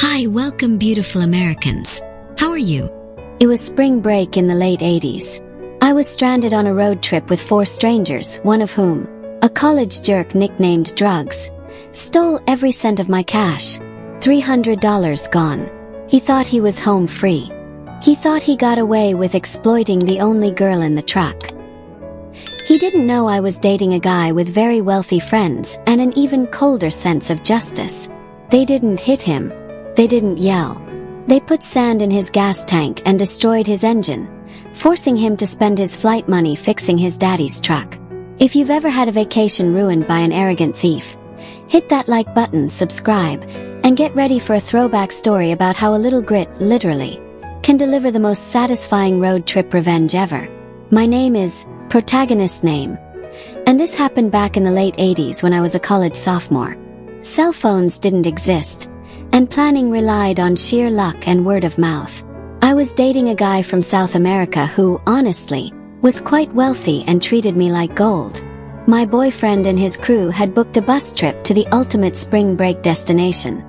Hi, welcome beautiful Americans. How are you? It was spring break in the late 80s. I was stranded on a road trip with 4 strangers, one of whom, a college jerk nicknamed Drugs, stole every cent of my cash. $300 gone. He thought he was home free. He thought he got away with exploiting the only girl in the truck. He didn't know I was dating a guy with very wealthy friends and an even colder sense of justice. They didn't hit him. They didn't yell. They put sand in his gas tank and destroyed his engine, forcing him to spend his flight money fixing his daddy's truck. If you've ever had a vacation ruined by an arrogant thief, hit that like button, subscribe, and get ready for a throwback story about how a little grit, literally, can deliver the most satisfying road trip revenge ever. My name is protagonist name, and this happened back in the late 80s when I was a college sophomore. Cell phones didn't exist, and planning relied on sheer luck and word of mouth. I was dating a guy from South America who, honestly, was quite wealthy and treated me like gold. My boyfriend and his crew had booked a bus trip to the ultimate spring break destination,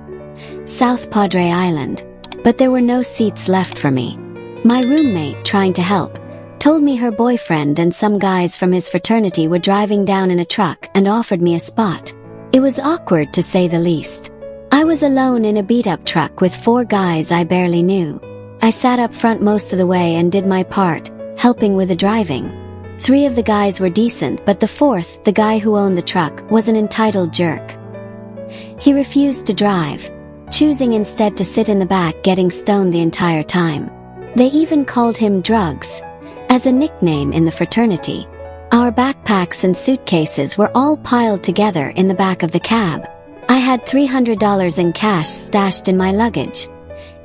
South Padre Island, but there were no seats left for me. My roommate, trying to help, told me her boyfriend and some guys from his fraternity were driving down in a truck and offered me a spot. It was awkward to say the least. I was alone in a beat-up truck with 4 guys I barely knew. I sat up front most of the way and did my part, helping with the driving. 3 of the guys were decent, but the 4th, the guy who owned the truck, was an entitled jerk. He refused to drive, choosing instead to sit in the back getting stoned the entire time. They even called him Drugs, as a nickname in the fraternity. Our backpacks and suitcases were all piled together in the back of the cab. I had $300 in cash stashed in my luggage.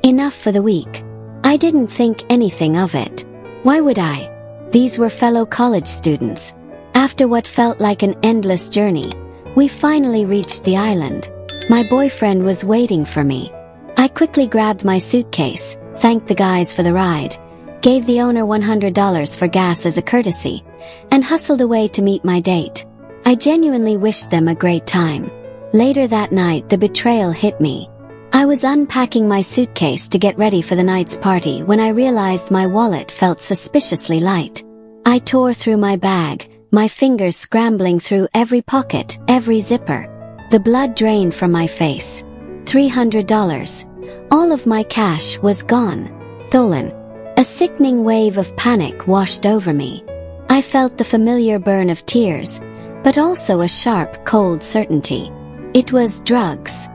Enough for the week. I didn't think anything of it. Why would I? These were fellow college students. After what felt like an endless journey, we finally reached the island. My boyfriend was waiting for me. I quickly grabbed my suitcase, thanked the guys for the ride, gave the owner $100 for gas as a courtesy, and hustled away to meet my date. I genuinely wished them a great time. Later that night, the betrayal hit me. I was unpacking my suitcase to get ready for the night's party when I realized my wallet felt suspiciously light. I tore through my bag, my fingers scrambling through every pocket, every zipper. The blood drained from my face. $300. All of my cash was gone. Stolen. A sickening wave of panic washed over me. I felt the familiar burn of tears, but also a sharp, cold certainty. It was Drugs.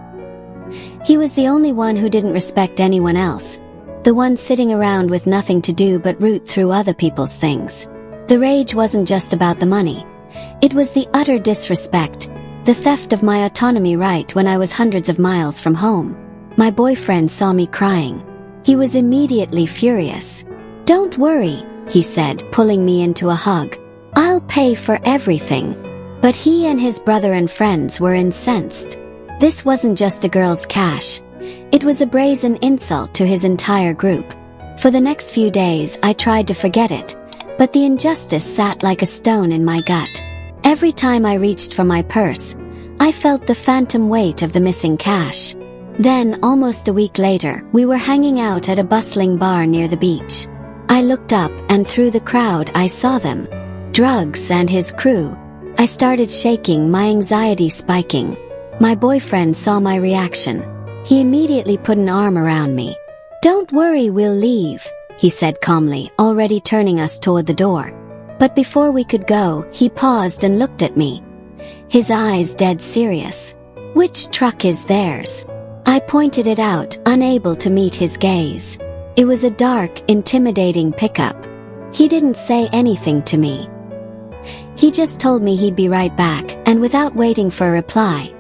He was the only one who didn't respect anyone else, the one sitting around with nothing to do but root through other people's things. The rage wasn't just about the money. It was the utter disrespect, the theft of my autonomy right when I was hundreds of miles from home. My boyfriend saw me crying. He was immediately furious. "Don't worry," he said, pulling me into a hug. "I'll pay for everything." But he and his brother and friends were incensed. This wasn't just a girl's cash. It was a brazen insult to his entire group. For the next few days, I tried to forget it, but the injustice sat like a stone in my gut. Every time I reached for my purse, I felt the phantom weight of the missing cash. Then, almost a week later, we were hanging out at a bustling bar near the beach. I looked up, and through the crowd I saw them. Drugs and his crew. I started shaking, my anxiety spiking. My boyfriend saw my reaction. He immediately put an arm around me. "Don't worry, we'll leave," he said calmly, already turning us toward the door. But before we could go, he paused and looked at me, his eyes dead serious. "Which truck is theirs?" I pointed it out, unable to meet his gaze. It was a dark, intimidating pickup. He didn't say anything to me. He just told me he'd be right back, and without waiting for a reply,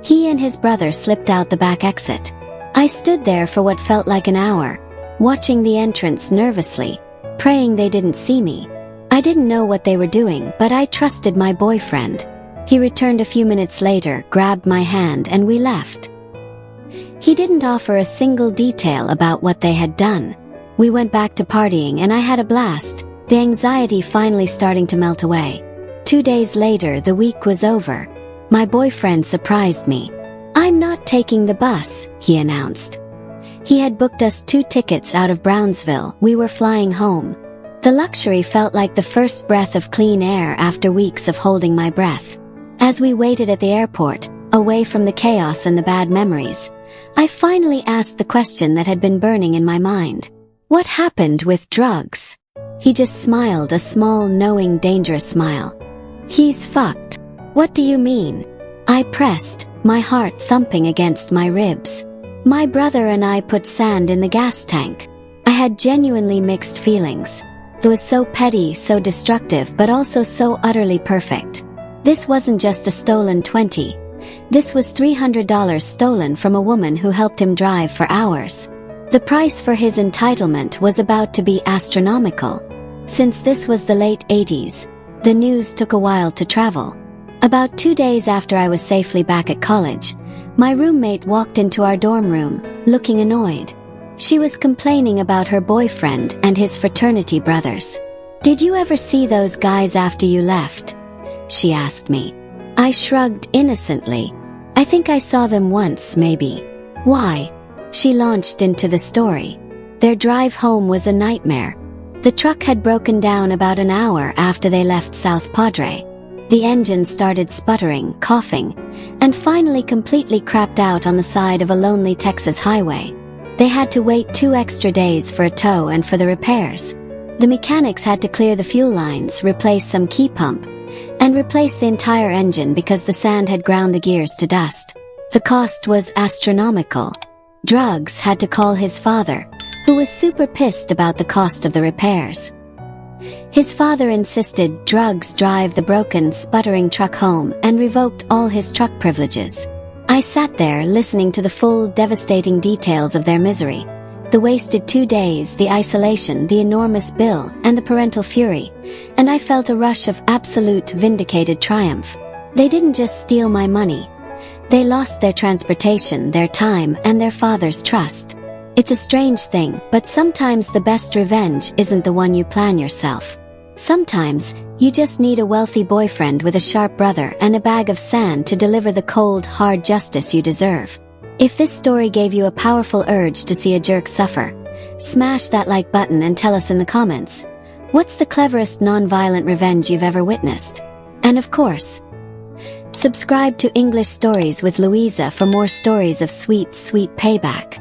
he and his brother slipped out the back exit. I stood there for what felt like an hour, watching the entrance nervously, praying they didn't see me. I didn't know what they were doing, but I trusted my boyfriend. He returned a few minutes later, grabbed my hand, and we left. He didn't offer a single detail about what they had done. We went back to partying and I had a blast, the anxiety finally starting to melt away. 2 days later, the week was over. My boyfriend surprised me. "I'm not taking the bus," he announced. He had booked us 2 tickets out of Brownsville. We were flying home. The luxury felt like the first breath of clean air after weeks of holding my breath. As we waited at the airport, away from the chaos and the bad memories, I finally asked the question that had been burning in my mind. What happened with drugs? He just smiled, a small, knowing, dangerous smile. He's fucked. What do you mean? I pressed, my heart thumping against my ribs. My brother and I put sand in the gas tank. I had genuinely mixed feelings. It was so petty, so destructive, but also so utterly perfect. This wasn't just a stolen 20. This was $300 stolen from a woman who helped him drive for hours. The price for his entitlement was about to be astronomical. Since this was the late 80s, the news took a while to travel. About 2 days after I was safely back at college, my roommate walked into our dorm room, looking annoyed. She was complaining about her boyfriend and his fraternity brothers. "Did you ever see those guys after you left?" she asked me. I shrugged innocently. "I think I saw them once, maybe." "Why?" She launched into the story. Their drive home was a nightmare. The truck had broken down about an hour after they left South Padre. The engine started sputtering, coughing, and finally completely crapped out on the side of a lonely Texas highway. They had to wait 2 extra days for a tow and for the repairs. The mechanics had to clear the fuel lines, replace some key pump, and replace the entire engine because the sand had ground the gears to dust. The cost was astronomical. Drugs had to call his father, who was super pissed about the cost of the repairs. His father insisted Drugs drive the broken, sputtering truck home and revoked all his truck privileges. I sat there listening to the full, devastating details of their misery. The wasted 2 days, the isolation, the enormous bill, and the parental fury, and I felt a rush of absolute, vindicated triumph. They didn't just steal my money. They lost their transportation, their time, and their father's trust. It's a strange thing, but sometimes the best revenge isn't the one you plan yourself. Sometimes, you just need a wealthy boyfriend with a sharp brother and a bag of sand to deliver the cold, hard justice you deserve. If this story gave you a powerful urge to see a jerk suffer, smash that like button and tell us in the comments, what's the cleverest non-violent revenge you've ever witnessed? And of course, subscribe to English Stories with Louisa for more stories of sweet, sweet payback.